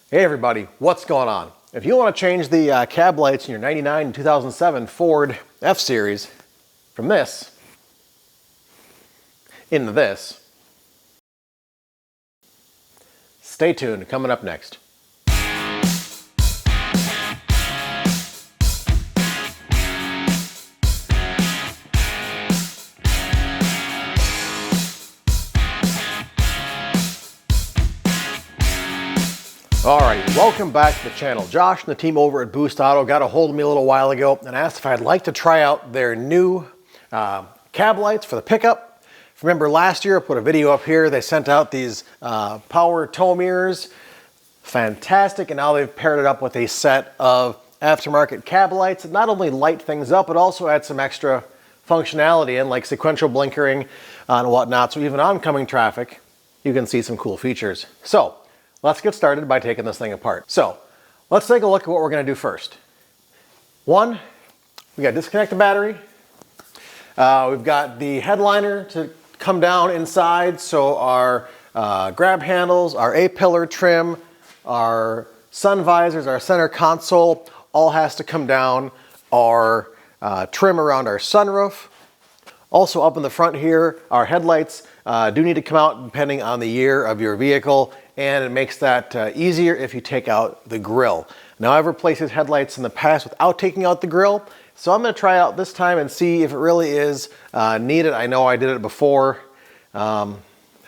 Hey everybody, what's going on? If you want to change the cab lights in your 99 and 2007 Ford F-Series from this into this, stay tuned, coming up next. Alright, welcome back to the channel. Josh and the team over at Boost Auto got a hold of me a little while ago and asked if I'd like to try out their new cab lights for the pickup. Remember last year I put a video up here, they sent out these power tow mirrors. Fantastic, and now they've paired it up with a set of aftermarket cab lights that not only light things up, but also add some extra functionality in, like sequential blinkering and whatnot, so even oncoming traffic, you can see some cool features. So, let's get started by taking this thing apart. So, let's take a look at what we're going to do first. One, we got to disconnect the battery. We've got the headliner to come down inside, so our grab handles, our A-pillar trim, our sun visors, our center console, all has to come down. Our trim around our sunroof. Also up in the front here, our headlights do need to come out depending on the year of your vehicle, and it makes that easier if you take out the grille. Now, I've replaced these headlights in the past without taking out the grille, so I'm going to try it out this time and see if it really is needed. I know I did it before. I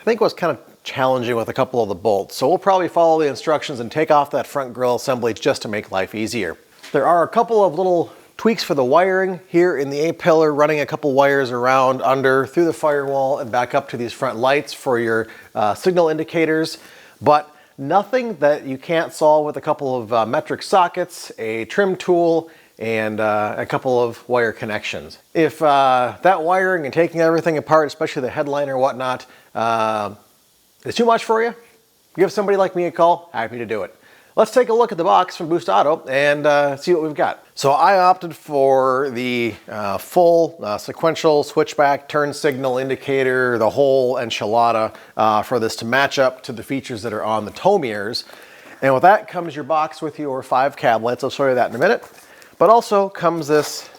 think it was kind of challenging with a couple of the bolts, so we'll probably follow the instructions and take off that front grille assembly just to make life easier. There are a couple of little tweaks for the wiring here in the A-pillar, running a couple wires around under through the firewall and back up to these front lights for your signal indicators, but nothing that you can't solve with a couple of metric sockets, a trim tool, and a couple of wire connections. If that wiring and taking everything apart, especially the headliner and whatnot, is too much for you, give somebody like me a call. Happy to do it. Let's take a look at the box from Boost Auto and see what we've got. So I opted for the full sequential switchback turn signal indicator, the whole enchilada for this to match up to the features that are on the tow mirrors. And with that comes your box with your 5 cab lights. I'll show you that in a minute. But also comes this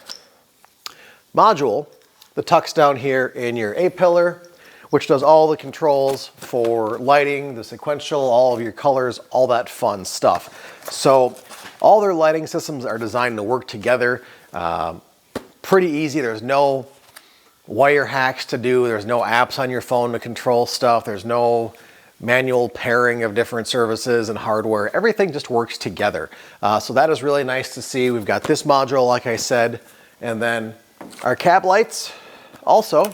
module that tucks down here in your A-pillar, which does all the controls for lighting, the sequential, all of your colors, all that fun stuff. So all their lighting systems are designed to work together. Pretty easy. There's no wire hacks to do. There's no apps on your phone to control stuff. There's no manual pairing of different services and hardware. Everything just works together. So that is really nice to see. We've got this module, like I said, and then our cab lights also.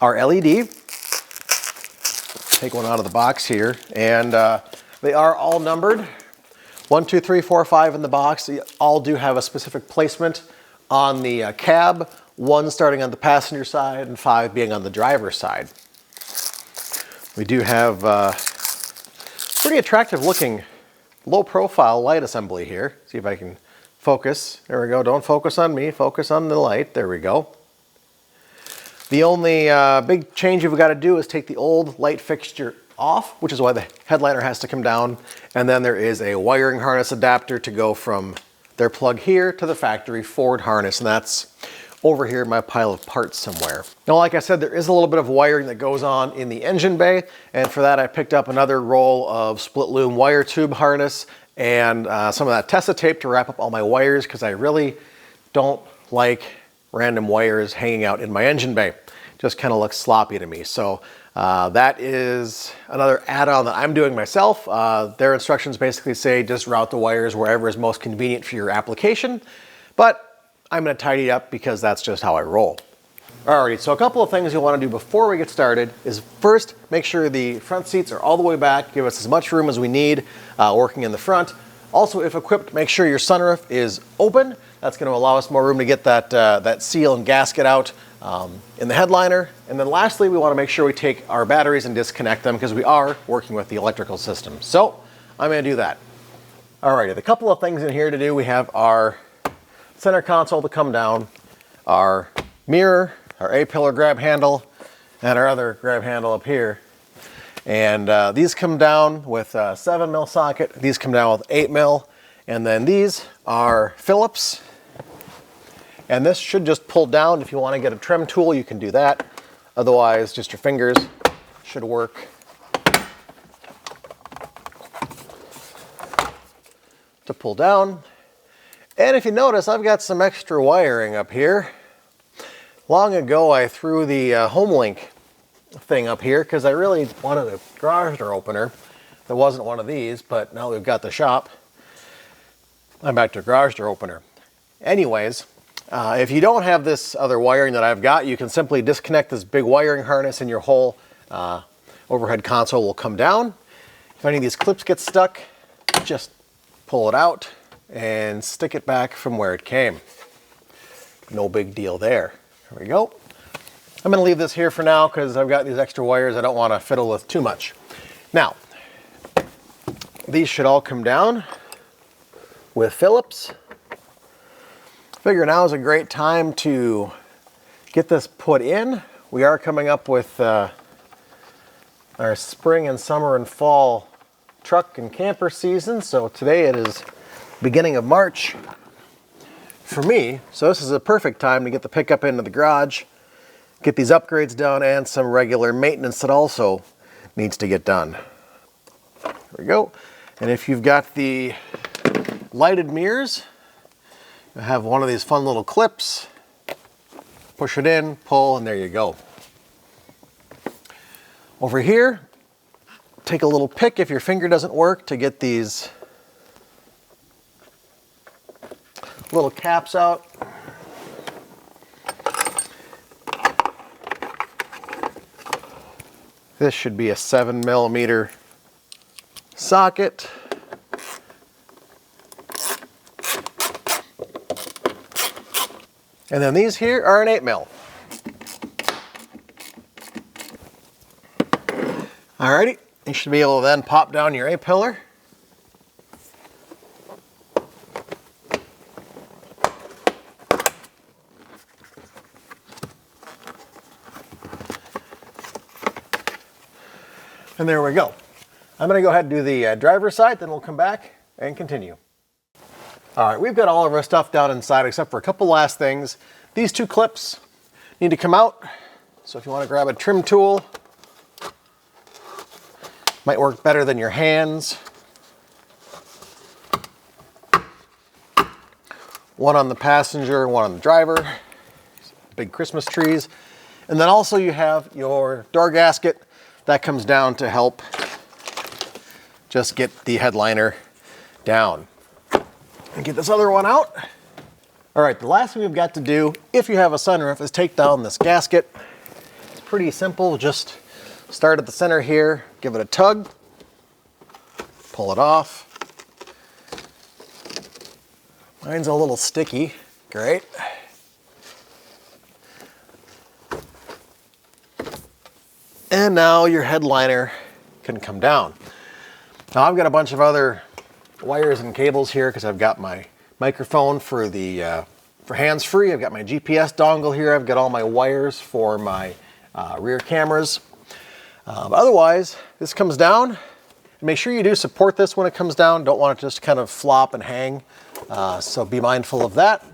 Our LED, take one out of the box here, and they are all numbered. 1, 2, 3, 4, 5 in the box. They all do have a specific placement on the cab, 1 starting on the passenger side and 5 being on the driver's side. We do have pretty attractive looking low profile light assembly here. See if I can focus. There we go. Don't focus on me, focus on the light. There we go. The only big change you've got to do is take the old light fixture off, which is why the headliner has to come down. And then there is a wiring harness adapter to go from their plug here to the factory Ford harness, and that's over here in my pile of parts somewhere. Now, like I said, there is a little bit of wiring that goes on in the engine bay, and for that I picked up another roll of split loom wire tube harness and some of that Tessa tape to wrap up all my wires, because I really don't like random wires hanging out in my engine bay. Just kind of looks sloppy to me. So that is another add-on that I'm doing myself. Their instructions basically say just route the wires wherever is most convenient for your application, but I'm going to tidy it up because that's just how I roll. Alrighty, so a couple of things you'll want to do before we get started is first make sure the front seats are all the way back, give us as much room as we need working in the front. Also, if equipped, make sure your sunroof is open. That's going to allow us more room to get that seal and gasket out in the headliner. And then lastly, we want to make sure we take our batteries and disconnect them because we are working with the electrical system. So I'm going to do that. Alrighty, the couple of things in here to do. We have our center console to come down, our mirror, our A-pillar grab handle, and our other grab handle up here. And these come down with a 7mm socket. These come down with 8mm. And then these are Phillips. And this should just pull down. If you want to get a trim tool, you can do that. Otherwise, just your fingers should work. To pull down. And if you notice, I've got some extra wiring up here. Long ago, I threw the HomeLink thing up here because I really wanted a garage door opener. There wasn't one of these, but now we've got the shop. I'm back to a garage door opener. Anyways, if you don't have this other wiring that I've got, you can simply disconnect this big wiring harness and your whole overhead console will come down. If any of these clips get stuck, just pull it out and stick it back from where it came. No big deal there. There we go. I'm going to leave this here for now because I've got these extra wires I don't want to fiddle with too much. Now, these should all come down with Phillips. Figure now is a great time to get this put in. We are coming up with our spring and summer and fall truck and camper season. So today it is beginning of March for me. So this is a perfect time to get the pickup into the garage, get these upgrades done, and some regular maintenance that also needs to get done. There we go. And if you've got the lighted mirrors, you have one of these fun little clips. Push it in, pull, and there you go. Over here, take a little pick if your finger doesn't work to get these little caps out. This should be a 7mm socket. And then these here are an 8mm. Alrighty, you should be able to then pop down your A-pillar. And there we go. I'm going to go ahead and do the driver's side, then we'll come back and continue. All right, we've got all of our stuff down inside except for a couple last things. These two clips need to come out. So if you want to grab a trim tool, might work better than your hands. One on the passenger, one on the driver. Big Christmas trees. And then also you have your door gasket that comes down to help just get the headliner down. And get this other one out. All right, the last thing we've got to do, if you have a sunroof, is take down this gasket. It's pretty simple. Just start at the center here, give it a tug, pull it off. Mine's a little sticky. Great. And now your headliner can come down. Now I've got a bunch of other wires and cables here because I've got my microphone for the for hands-free. I've got my GPS dongle here. I've got all my wires for my rear cameras. But otherwise, this comes down. Make sure you do support this when it comes down. Don't want it to just kind of flop and hang. So be mindful of that.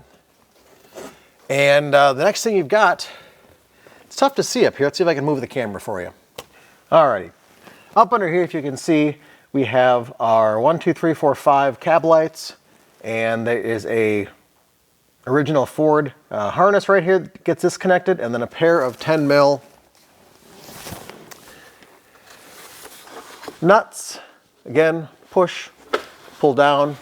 And the next thing you've got, it's tough to see up here. Let's see if I can move the camera for you. Alrighty. Up under here, if you can see, we have our 1, 2, 3, 4, 5 cab lights, and there is a original Ford harness right here that gets disconnected, and then a pair of 10mm nuts. Again, push, pull down,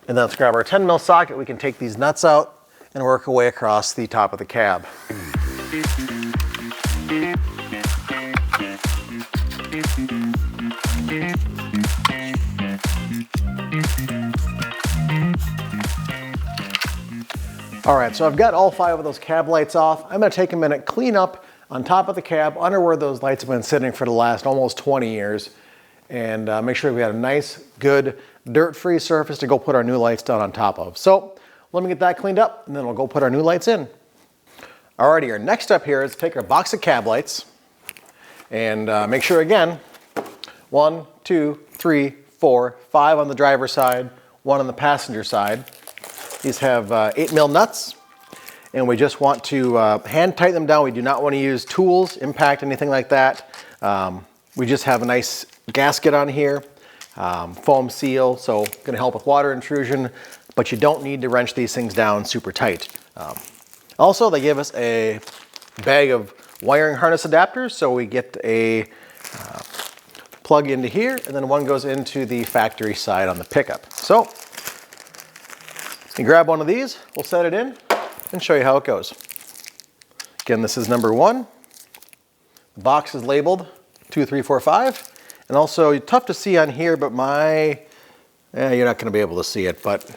and then let's grab our 10mm socket. We can take these nuts out and work our way across the top of the cab. All right, so I've got all 5 of those cab lights off. I'm gonna take a minute, clean up on top of the cab, under where those lights have been sitting for the last almost 20 years, and make sure we have a nice, good, dirt-free surface to go put our new lights down on top of. So let me get that cleaned up, and then we'll go put our new lights in. Alrighty, our next step here is take our box of cab lights, And make sure again, 1, 2, 3, 4, 5 on the driver's side, 1 on the passenger side. These have 8mm nuts, and we just want to hand tighten them down. We do not want to use tools, impact, anything like that. We just have a nice gasket on here, foam seal, so going to help with water intrusion, but you don't need to wrench these things down super tight. Also, they give us a bag of wiring harness adapters, so we get a plug into here, and then one goes into the factory side on the pickup. So you grab one of these, we'll set it in and show you how it goes. Again, this is number 1. The box is labeled 2, 3, 4, 5. And also, tough to see on here, but you're not going to be able to see it, but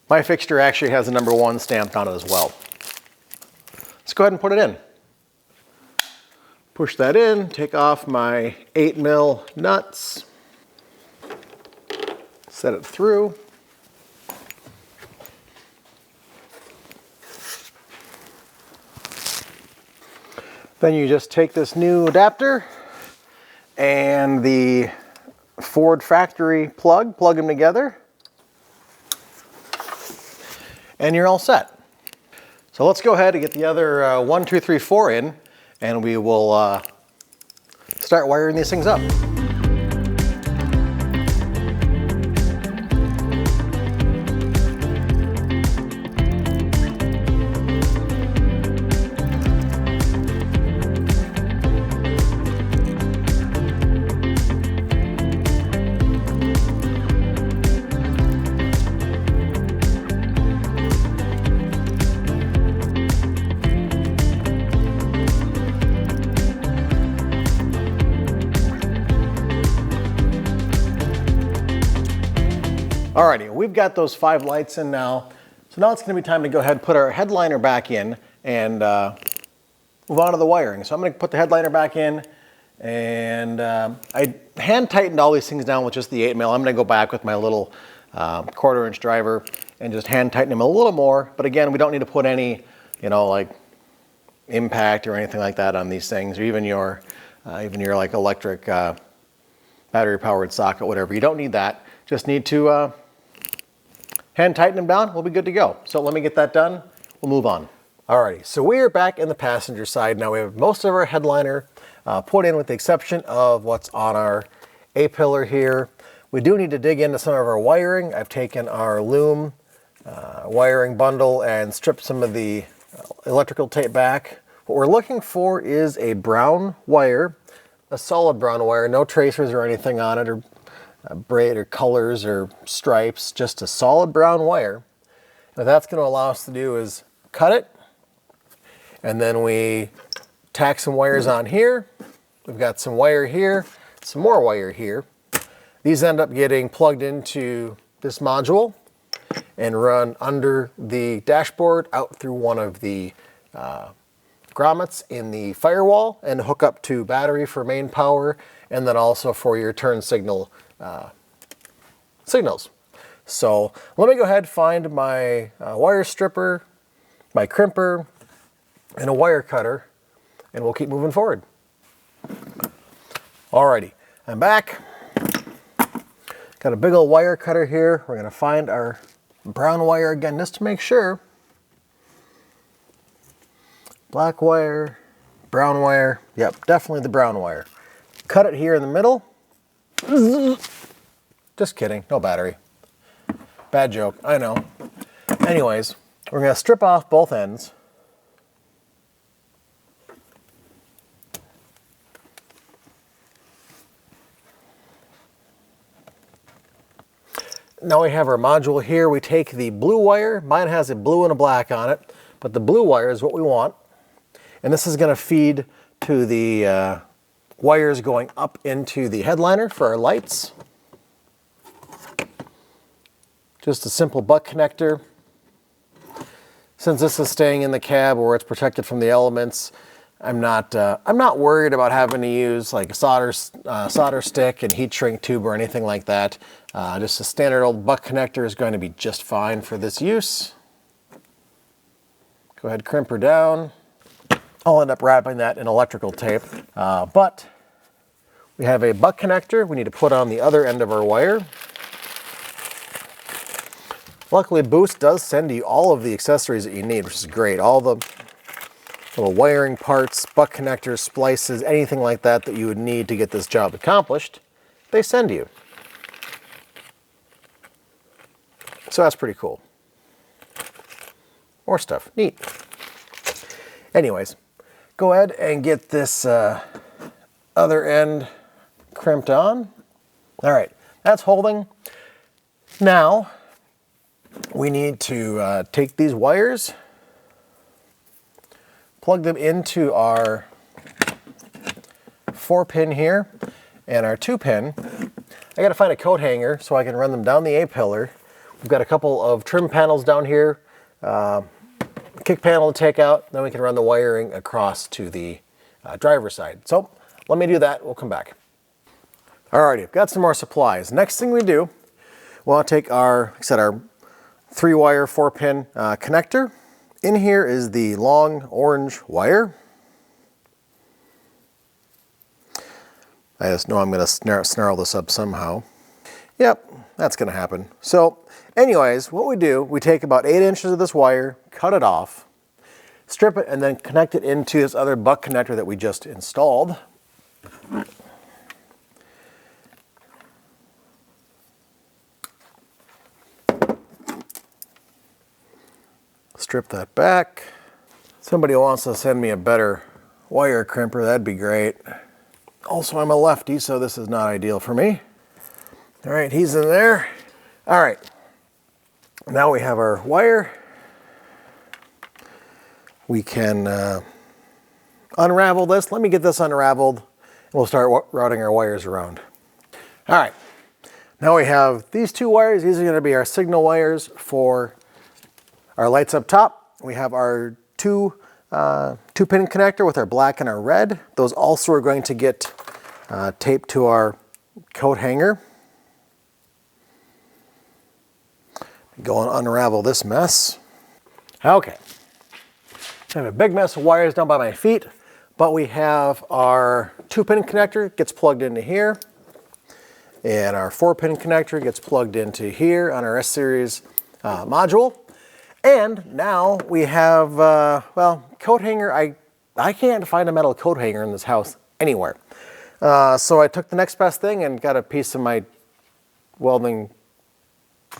my fixture actually has a number 1 stamped on it as well. Let's go ahead and put it in. Push that in, take off my 8mm nuts, set it through. Then you just take this new adapter and the Ford factory plug them together, and you're all set. So let's go ahead and get the other 1, 2, 3, 4 in, and we will start wiring these things up. Alrighty, we've got those 5 lights in now. So now it's going to be time to go ahead and put our headliner back in and move on to the wiring. So I'm going to put the headliner back in, and I hand tightened all these things down with just the 8mm. I'm going to go back with my little 1/4 inch driver and just hand tighten them a little more. But again, we don't need to put any, like impact or anything like that on these things, or even your like electric battery powered socket, whatever. You don't need that. Just need to hand tighten them down, we'll be good to go. So let me get that done, we'll move on. Alrighty, so we are back in the passenger side. Now we have most of our headliner put in with the exception of what's on our A-pillar here. We do need to dig into some of our wiring. I've taken our loom wiring bundle and stripped some of the electrical tape back. What we're looking for is a brown wire, a solid brown wire, no tracers or anything on it, or braid or colors or stripes, just a solid brown wire. What that's going to allow us to do is cut it, and then we tack some wires on here. We've got some wire here, some more wire here. These end up getting plugged into this module and run under the dashboard out through one of the grommets in the Firewall and hook up to battery for main power, and then also for your turn signals. So let me go ahead and find my wire stripper, my crimper, and a wire cutter, and we'll keep moving forward. Alrighty, I'm back. Got a big old wire cutter here. We're gonna find our brown wire again just to make sure. Black wire, brown wire. Yep, definitely the brown wire. Cut it here in the middle. Just kidding, no battery. Bad joke, I know. Anyways, we're gonna strip off both ends. Now we have our module here. We take the blue wire. Mine has a blue and a black on it, but the blue wire is what we want. And this is gonna feed to the wires going up into the headliner for our lights. Just a simple butt connector. Since this is staying in the cab where it's protected from the elements, I'm not worried about having to use like a solder stick and heat shrink tube or anything like that. Just a standard old butt connector is going to be just fine for this use. Go ahead, crimp her down. I'll end up wrapping that in electrical tape. But we have a butt connector we need to put on the other end of our wire. Luckily, Boost does send you all of the accessories that you need, which is great. All the little wiring parts, butt connectors, splices, anything like that that you would need to get this job accomplished, they send you. So that's pretty cool. More stuff. Neat. Anyways, go ahead and get this other end crimped on. All right, that's holding. Now, we need to take these wires, plug them into our 4-pin here and our 2-pin. I gotta find a coat hanger so I can run them down the A-pillar. We've got a couple of trim panels down here, kick panel to take out, then we can run the wiring across to the driver's side. So let me do that, we'll come back. Alrighty, I've got some more supplies. Next thing we do, we'll take our, like I said, our 3-wire 4-pin connector. In here is the long orange wire. I just know I'm going to snarl this up somehow. Yep, that's going to happen. So anyways, what we do, we take about 8 inches of this wire, cut it off, strip it, and then connect it into this other butt connector that we just installed. Strip that back. Somebody wants to send me a better wire crimper, that'd be great. Also, I'm a lefty, so this is not ideal for me. All right, he's in there. All right, now we have our wire. We can unravel this. Let me get this unraveled, and we'll start routing our wires around. All right, now we have these 2 wires. These are going to be our signal wires for our lights up top. We have our 2-pin connector with our black and our red. Those also are going to get taped to our coat hanger. Go and unravel this mess. Okay. I have a big mess of wires down by my feet, but we have our 2-pin connector gets plugged into here, and our 4-pin connector gets plugged into here on our S-Series module. And now we have, well, coat hanger. I can't find a metal coat hanger in this house anywhere. So I took the next best thing and got a piece of my welding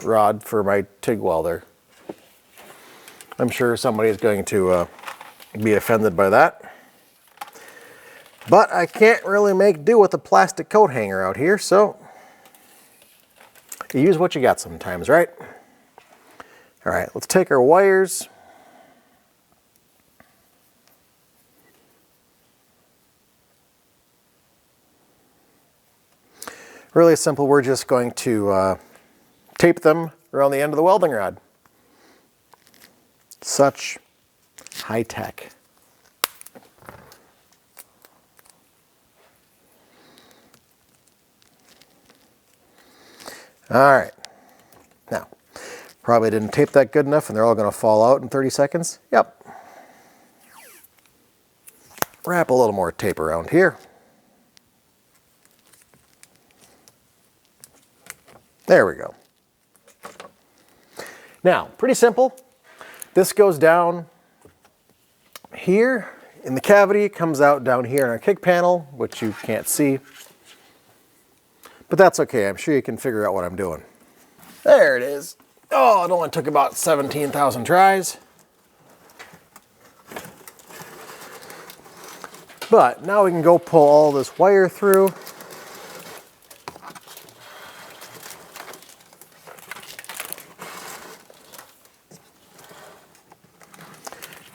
rod for my TIG welder. I'm sure somebody is going to be offended by that. But I can't really make do with a plastic coat hanger out here, so you use what you got sometimes, right? All right, let's take our wires. Really simple, we're just going to tape them around the end of the welding rod. Such high tech. All right, now, probably didn't tape that good enough and they're all going to fall out in 30 seconds. Yep. Wrap a little more tape around here. There we go. Now, pretty simple. This goes down here in the cavity, comes out down here in our kick panel, which you can't see. But that's okay, I'm sure you can figure out what I'm doing. There it is. Oh, it only took about 17,000 tries. But now we can go pull all this wire through.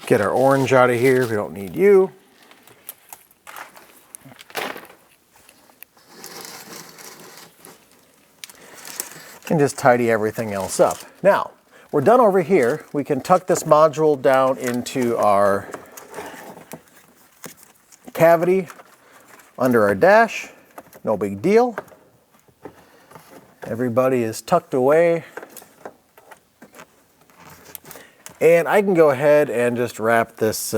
Get our orange out of here, we don't need you. And just tidy everything else up. Now, we're done over here. We can tuck this module down into our cavity under our dash. No big deal. Everybody is tucked away. And I can go ahead and just wrap this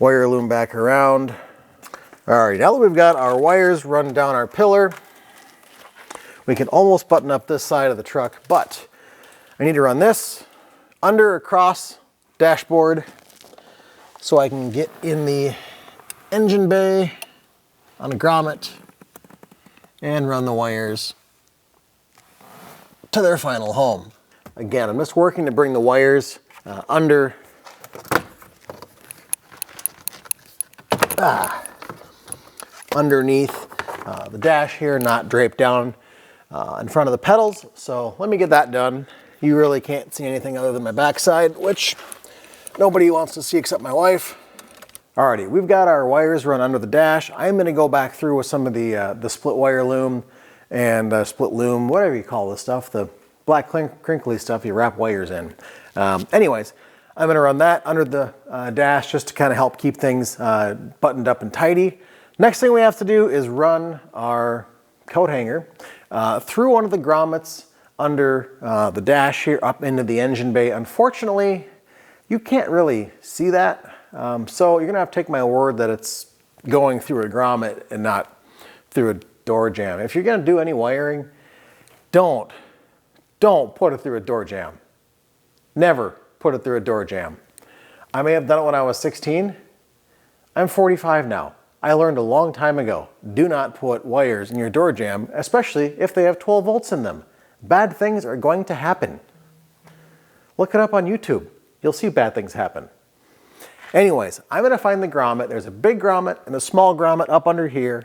wire loom back around. All right, now that we've got our wires run down our pillar, we can almost button up this side of the truck, but I need to run this under across dashboard so I can get in the engine bay on a grommet and run the wires to their final home. Again, I'm just working to bring the wires underneath the dash here, not draped down in front of the pedals. So let me get that done. You really can't see anything other than my backside, which nobody wants to see except my wife. Alrighty, we've got our wires run under the dash. I'm going to go back through with some of the split wire loom and split loom, whatever you call this stuff, the black crinkly stuff you wrap wires in. Anyways, I'm going to run that under the dash just to kind of help keep things buttoned up and tidy. Next thing we have to do is run our coat hanger through one of the grommets under the dash here up into the engine bay. Unfortunately, you can't really see that. So you're gonna have to take my word that it's going through a grommet and not through a door jamb. If you're gonna do any wiring, don't put it through a door jamb. Never put it through a door jamb. I may have done it when I was 16. I'm 45 now. I learned a long time ago, do not put wires in your door jamb, especially if they have 12 volts in them. Bad things are going to happen. Look it up on YouTube. You'll see bad things happen. Anyways, I'm gonna find the grommet. There's a big grommet and a small grommet up under here.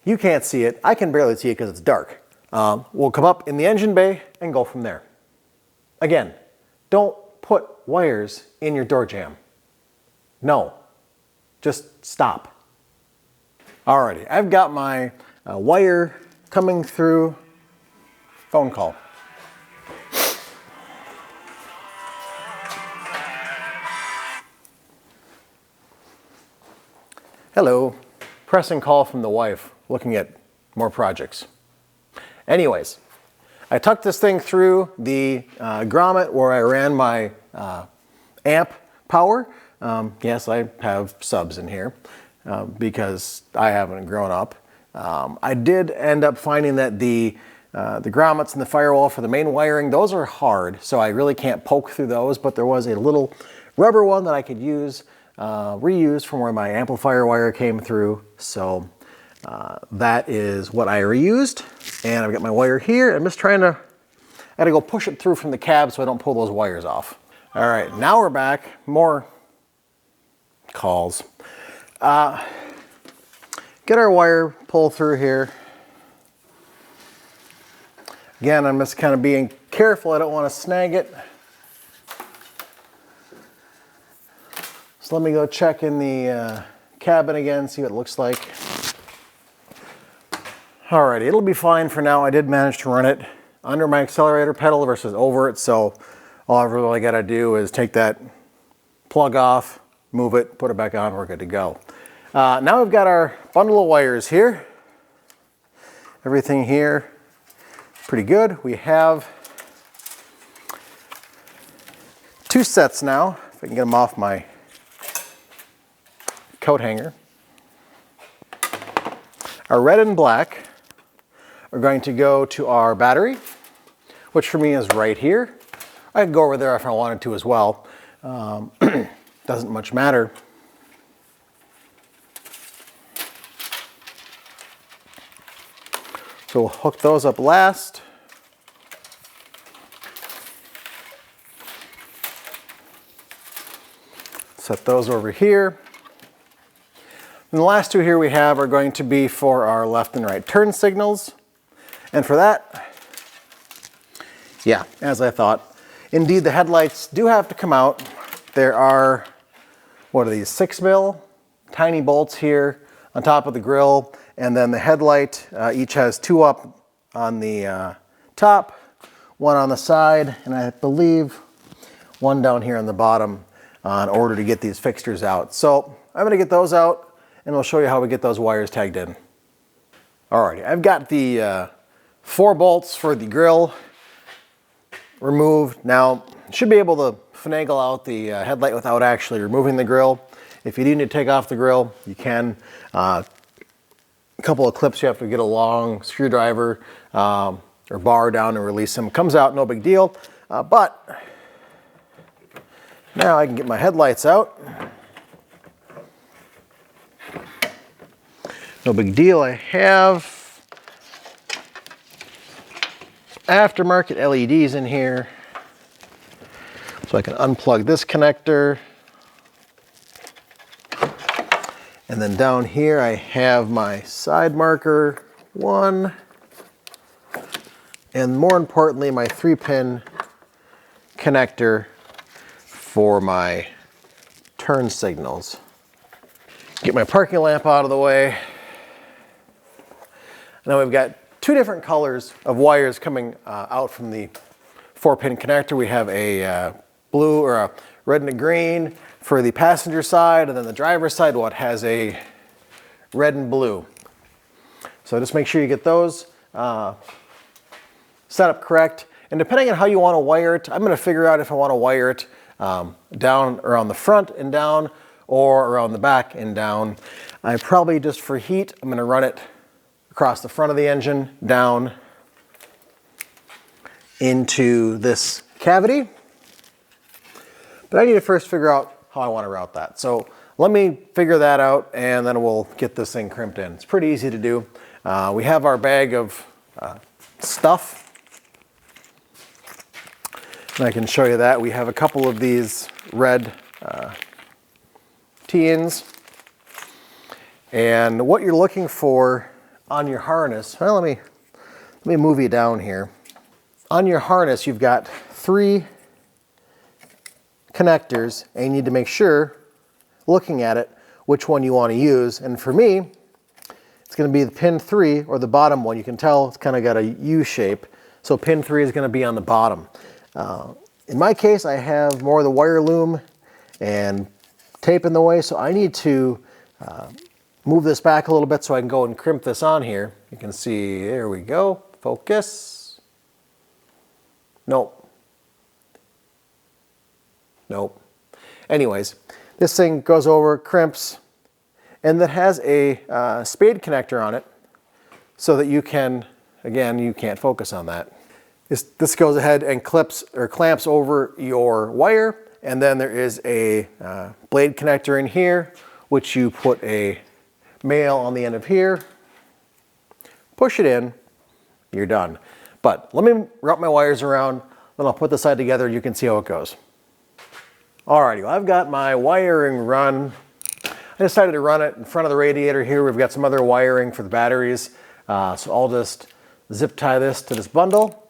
You can't see it. I can barely see it because it's dark. We'll come up in the engine bay and go from there. Again, don't put wires in your door jamb. No, just stop. Alrighty, I've got my wire coming through. Phone call. Hello, pressing call from the wife, looking at more projects. Anyways, I tucked this thing through the grommet where I ran my amp power. Yes, I have subs in here because I haven't grown up. I did end up finding that the grommets and the firewall for the main wiring, those are hard, so I really can't poke through those, but there was a little rubber one that I could use, reuse from where my amplifier wire came through. So that is what I reused. And I've got my wire here. I'm just trying to, I gotta go push it through from the cab so I don't pull those wires off. All right, now we're back. More calls. Get our wire pulled through here. Again, I'm just kind of being careful. I don't want to snag it. So let me go check in the cabin again, see what it looks like. Alrighty, it'll be fine for now. I did manage to run it under my accelerator pedal versus over it, so all I really gotta do is take that plug off, move it, put it back on, we're good to go. Now we've got our bundle of wires here. Everything here, pretty good. We have 2 sets now, if I can get them off my coat hanger. Our red and black are going to go to our battery, which for me is right here. I could go over there if I wanted to as well. Doesn't much matter. So we'll hook those up last. Set those over here. And the last 2 here we have are going to be for our left and right turn signals. And for that, yeah, as I thought, indeed the headlights do have to come out. There are, what are these, 6mm tiny bolts here on top of the grill. And then the headlight each has 2 up on the top, 1 on the side, and I believe 1 down here on the bottom in order to get these fixtures out. So I'm gonna get those out and we'll show you how we get those wires tagged in. Alrighty, I've got the 4 bolts for the grill removed. Now, should be able to finagle out the headlight without actually removing the grill. If you do need to take off the grill, you can. A couple of clips you have to get a long screwdriver or bar down and release them. Comes out, no big deal. But now I can get my headlights out. No big deal. I have aftermarket LEDs in here. So I can unplug this connector. And then down here I have my side marker 1. And more importantly, my 3-pin connector for my turn signals. Get my parking lamp out of the way. Now we've got 2 different colors of wires coming out from the 4-pin connector. We have a blue or a red and a green for the passenger side, and then the driver's side, well, it has a red and blue. So just make sure you get those set up correct. And depending on how you want to wire it, I'm going to figure out if I want to wire it down around the front and down, or around the back and down. I probably, just for heat, I'm going to run it across the front of the engine, down into this cavity. But I need to first figure out how I want to route that. So let me figure that out, and then we'll get this thing crimped in. It's pretty easy to do. We have our bag of stuff. And I can show you that. We have a couple of these red T-ins. And what you're looking for on your harness, well, let me move you down here. On your harness, you've got 3 connectors, and you need to make sure, looking at it, which one you want to use. And for me, it's going to be the pin 3, or the bottom one. You can tell it's kind of got a U shape. So pin 3 is going to be on the bottom. In my case, I have more of the wire loom and tape in the way, so I need to move this back a little bit so I can go and crimp this on here. You can see, there we go, focus. Nope. Nope. Anyways, this thing goes over, crimps, and that has a spade connector on it so that you can, again, you can't focus on that. This goes ahead and clips or clamps over your wire, and then there is a blade connector in here, which you put a male on the end of here, push it in, you're done. But let me route my wires around, then I'll put the side together and you can see how it goes. Alrighty, well, I've got my wiring run. I decided to run it in front of the radiator here. We've got some other wiring for the batteries. So I'll just zip tie this to this bundle.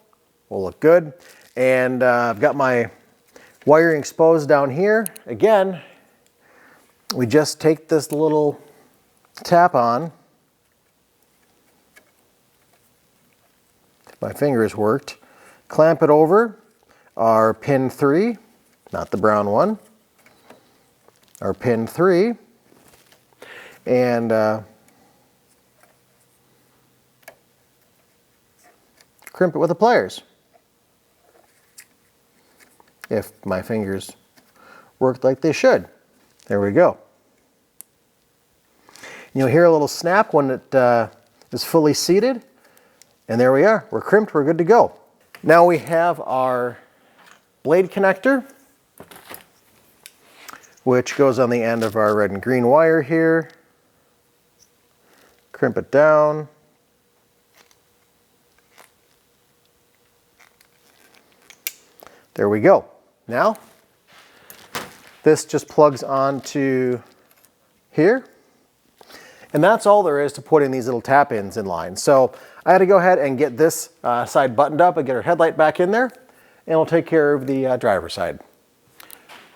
Will look good. And I've got my wiring exposed down here. Again, we just take this little tap on. If my fingers worked. Clamp it over our pin 3, not the brown one, our pin 3, and crimp it with the pliers. If my fingers worked like they should. There we go. You'll hear a little snap when it is fully seated. And there we are. We're crimped. We're good to go. Now we have our blade connector, which goes on the end of our red and green wire here. Crimp it down. There we go. Now, this just plugs onto here. And that's all there is to putting these little tap-ins in line. So I had to go ahead and get this side buttoned up and get our headlight back in there, and we'll take care of the driver's side.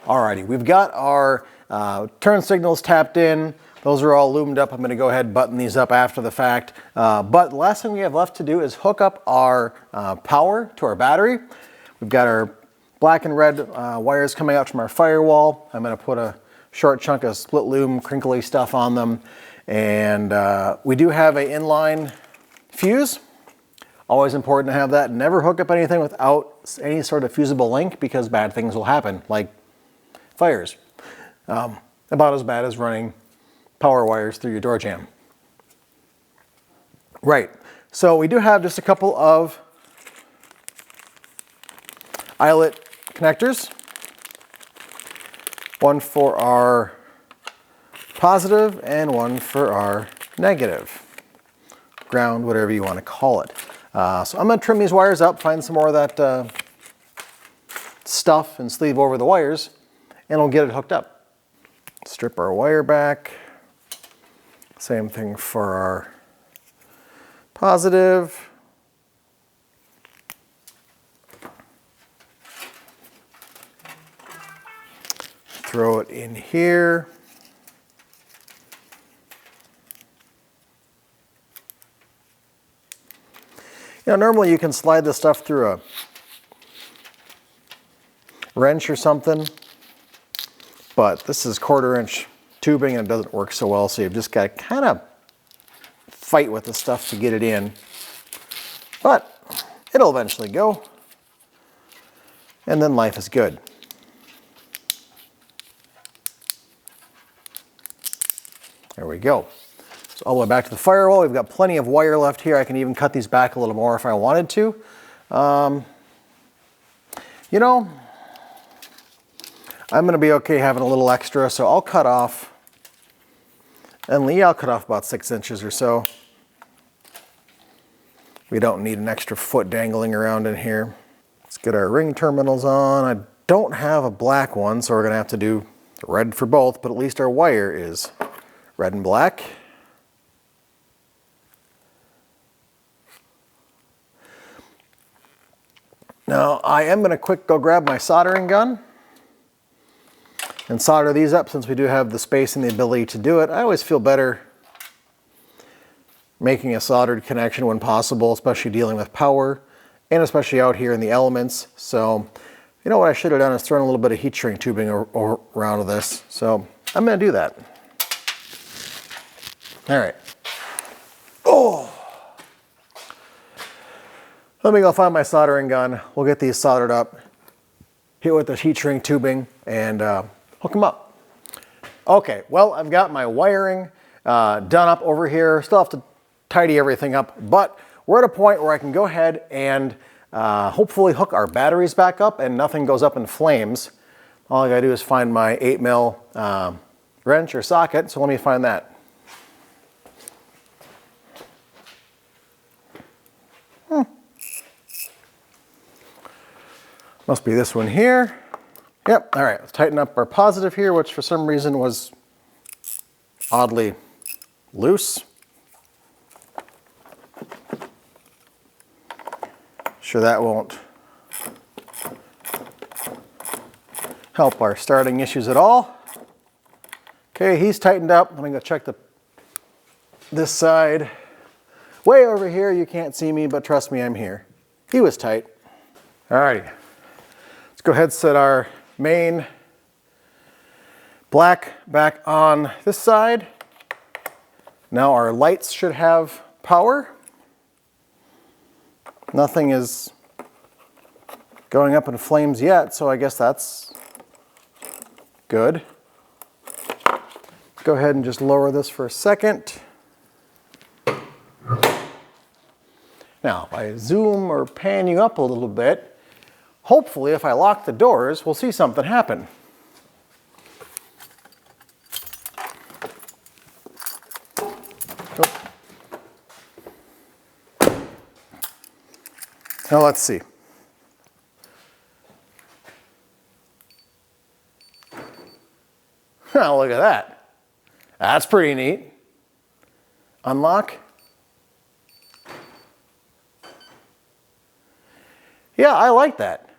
Alrighty, we've got our turn signals tapped in. Those are all loomed up. I'm gonna go ahead and button these up after the fact. But the last thing we have left to do is hook up our power to our battery. We've got our black and red wires coming out from our Firewall. I'm gonna put a short chunk of split loom, crinkly stuff on them. And we do have an inline fuse. Always important to have that. Never hook up anything without any sort of fusible link, because bad things will happen, like fires. about as bad as running power wires through your door jamb. Right, so we do have just a couple of eyelet connectors. One for our positive and one for our negative. Ground, whatever you want to call it. So I'm going to trim these wires up, find some more of that stuff and sleeve over the wires, and we'll get it hooked up. Strip our wire back. Same thing for our positive. Throw it in here. You know, normally you can slide this stuff through a wrench or something, but this is 1/4 inch tubing and it doesn't work so well, so you've just got to kind of fight with the stuff to get it in. But it'll eventually go, and then life is good. There we go. So all the way back to the firewall. We've got plenty of wire left here. I can even cut these back a little more if I wanted to. You know, I'm going to be okay having a little extra, so I'll cut off, and Lee, I'll cut off about 6 inches or so. We don't need an extra foot dangling around in here. Let's get our ring terminals on. I don't have a black one, so we're going to have to do red for both, but at least our wire is red and black. Now, I am going to quick go grab my soldering gun and solder these up since we do have the space and the ability to do it. I always feel better making a soldered connection when possible, especially dealing with power and especially out here in the elements. So, you know what I should have done is thrown a little bit of heat shrink tubing around this. So I'm going to do that. All right. Oh! Let me go find my soldering gun. We'll get these soldered up, hit with the heat shrink tubing, and hook them up. Okay, well, I've got my wiring done up over here. Still have to tidy everything up, but we're at a point where I can go ahead and hopefully hook our batteries back up and nothing goes up in flames. All I gotta do is find my 8mm wrench or socket, so let me find that. Must be this one here. Yep, all right, let's tighten up our positive here, which for some reason was oddly loose. Sure that won't help our starting issues at all. Okay, he's tightened up. Let me go check this side. Way over here, you can't see me, but trust me, I'm here. He was tight. All righty. Let's go ahead and set our main black back on this side. Now our lights should have power. Nothing is going up in flames yet, so I guess that's good. Go ahead and just lower this for a second. Now, if I zoom or pan you up a little bit, hopefully if I lock the doors, we'll see something happen. Oh. Now let's see. Oh, look at that. That's pretty neat. Unlock. Yeah, I like that.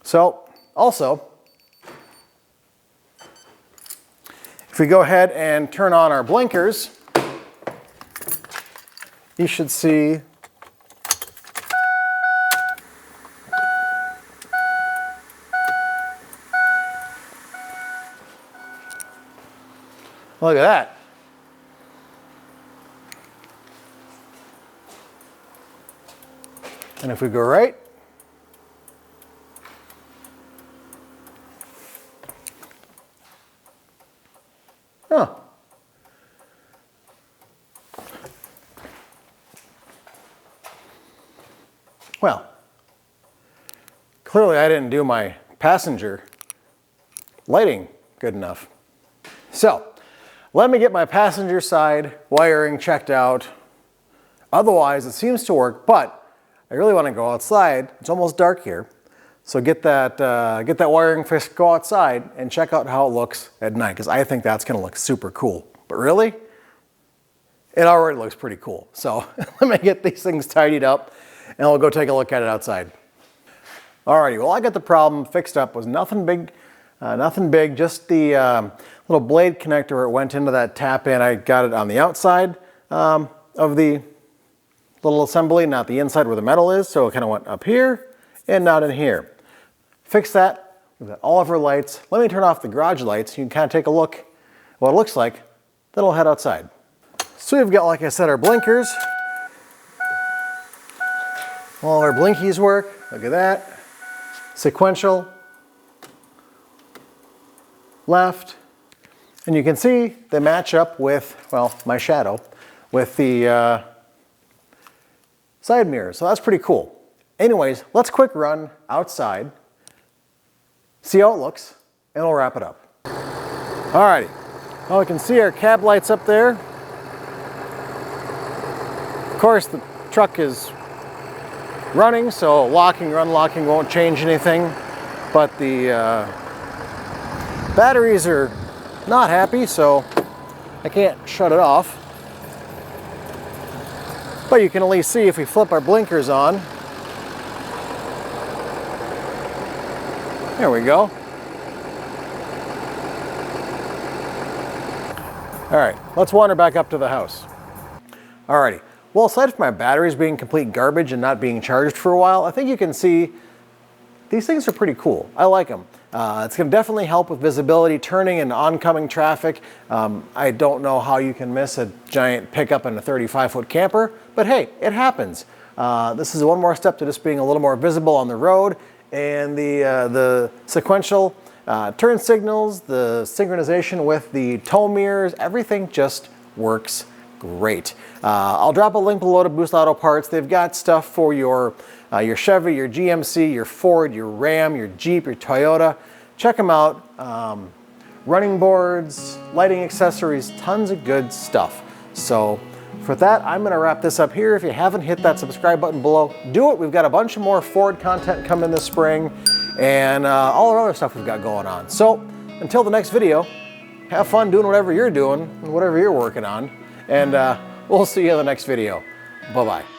So, also, if we go ahead and turn on our blinkers, you should see look at that. And if we go right, Huh. Well, clearly I didn't do my passenger lighting good enough. So, let me get my passenger side wiring checked out. Otherwise, it seems to work, but I really want to go outside. It's almost dark here. So get that wiring fixed, go outside, and check out how it looks at night, because I think that's going to look super cool. But really, it already looks pretty cool. So let me get these things tidied up, and we'll go take a look at it outside. Alrighty, well, I got the problem fixed up. It was nothing big, just the little blade connector where it went into that tap in. I got it on the outside of the little assembly, not the inside where the metal is, so it kind of went up here and not in here. Fix that. We've got all of our lights. Let me turn off the garage lights. You can kind of take a look at what it looks like. Then we'll head outside. So we've got, like I said, our blinkers. All our blinkies work. Look at that. Sequential. Left. And you can see they match up with, well, my shadow, with the side mirrors. So that's pretty cool. Anyways, let's quick run outside, see how it looks, and we'll wrap it up. Alrighty, well, we can see our cab lights up there. Of course, the truck is running, so locking or unlocking won't change anything, but the batteries are not happy, so I can't shut it off. But you can at least see if we flip our blinkers on. There we go. All right, let's wander back up to the house. Alrighty, well, aside from my batteries being complete garbage and not being charged for a while, I think you can see these things are pretty cool. I like them. It's going to definitely help with visibility, turning and oncoming traffic. I don't know how you can miss a giant pickup in a 35-foot camper, but hey, it happens. This is one more step to just being a little more visible on the road. And the sequential turn signals, the synchronization with the tow mirrors, everything just works great. I'll drop a link below to Boost Auto Parts. They've got stuff for your Chevy, your GMC, your Ford, your Ram, your Jeep, your Toyota. Check them out. Running boards, lighting accessories, tons of good stuff. So for that, I'm going to wrap this up here. If you haven't hit that subscribe button below, do it. We've got a bunch of more Ford content coming this spring and all our other stuff we've got going on. So until the next video, have fun doing whatever you're doing and whatever you're working on. And we'll see you in the next video. Bye-bye.